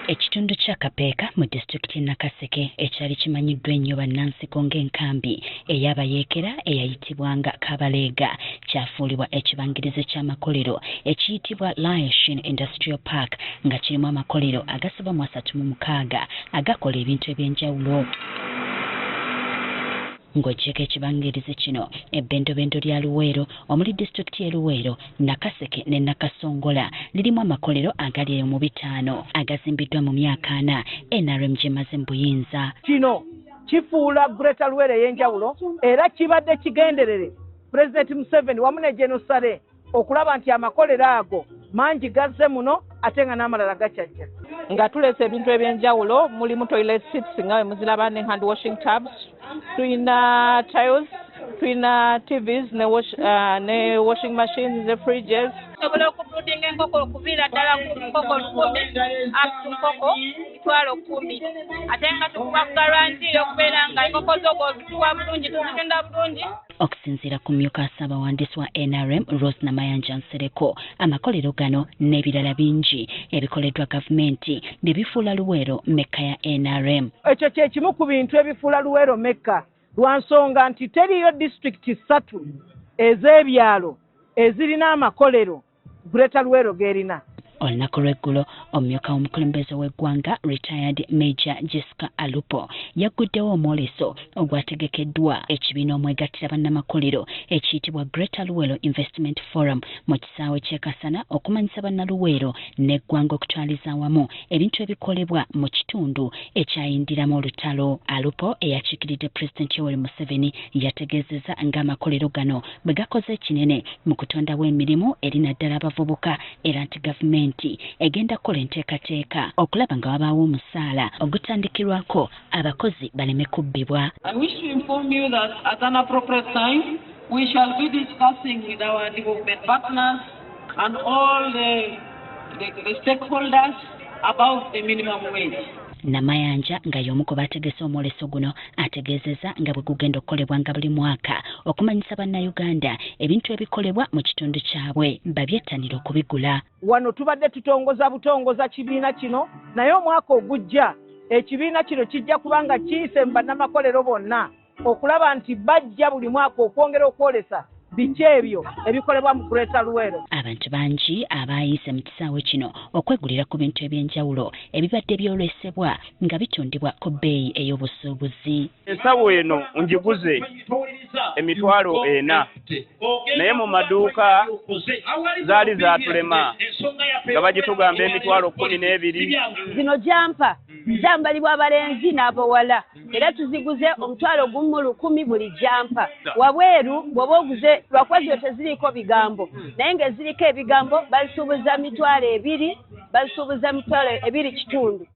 Ekitundu kya Kapeeka mu disitulikiti Nakaseke ekyali kimanyiddwa ennyo bannansiko ng'enkambi ey'abayeekera eyayitibwanga Kabaleega kyafuulibwa ekibangirizi ky'amakolero ekiyitibwa Lion Industrial Park nga kirimu amakolero agasoba mu 36 agakola ebintu eby'enjawulo. Ng'ogyeko ekibangirizi kino ebbendobendo lya Luweero omuli disitulikiti y'e Luweero, Nakaseke ne Nakasongola lirimu amakolero agali mu 5 agazimbiddwa mu myaka 4 NRM gy'emaze mu buyinza. Kino kifuula Greater Luweero ey'enjawulo era kibadde kigenderere Pulezidenti Museveni wamu ne General Sale okulaba nti amakolero ago mangi gazze muno ate nga n'amalala gakyajja. Nga tulese ebintu eby'enjawulo mulimu toilet seats nga muziraba ne hand washing tubs, tulina tiles, tulina TVs ne washing machines, ne fridges. Sobola okubrudinga enkoko okuviira ddala ku nkoko 10 up to nkoko 10 ate nga tukuba garanti okubeera nga enkoko zo bw'ozituwa bulungi tuzitunda bulungi. Okusinziira ku mmyuka ssaabawandiisi wa NRM Rose Namayanja Nsereko, amakolero gano n'ebirala bingi ebikoleddwa gavumenti bye bifuula Luweero Mekka ya NRM. Ekyo kye kimu ku bintu ebifuula Luweero Mekka lwa nsonga nti teriyo disitulikiti 3 ez'ebyalo ezirina amakolero Greater Luweero g'erina. Olunaku lw'eggulo omumyuka w'omukulembeze w'eggwanga retired Major Jessica Alupo yagguddewo omwoleso ogwategekeddwa ekibiina omwegattira bannamakolero ekiyitibwa Greater Luweero Investment Forum mu kisaawe ky'e Kasana okumanyisa bannaluweero n'eggwanga okutwaliza awamu ebintu ebikolebwa mu kitundu ekyayindiramu olutalo. Alupo eyakiikiridde Pulezidenti Yoweri Museveni yategeezezza ng'amakolero gano bwe gakoze ekinene mu kutondawo emirimu eri naddala abavubuka era nti gavumenti egenda kukola enteekateeka okulaba nga wabaawo omusaala ogutandikirwako abakozi baleme kubbibwa. I wish to inform you that at an appropriate time we shall be discussing with our development partners and all the stakeholders about the minimum wage. Namayanja nga y'omu ku baategese omwoleso guno ategeezezza nga bwe gugenda okukolebwa nga buli mwaka okumanyisa bannayuganda ebintu ebikolebwa mu kitundu kyabwe babyettanira okubigula. Wano tubadde tutongoza butongoza kibiina kino naye omwaka ogujja ekibiina kino kijja kubanga kiyise mu bannamakolero bonna okulaba nti bajja buli mwaka okwongera okwolesa biki ebyo ebikolebwa mu Greater Luweero. Abantu bangi abaayise mu kisaawe kino okwegulira ku bintu eby'enjawulo ebibadde byolesebwa nga bitundibwa ku bbeeyi ey'obusuubuzi. Ensawo eno ngiguze emitwalo 4 naye mu maduuka zaali zaatulema nga bagitugamba emitwalo 12. Zino jampa zambalibwa abalenzi n'abawala era tuziguze omutwalo 1,000 buli jampa. Wabweru bw'oba oguze lwakuba zino teziriko bigambo naye ng'eziriko ebigambo bazisuubuza mitwalo 2, bazisuubuza mitwalo 2 kitundu.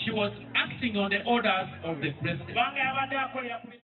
She was acting on the orders of the president.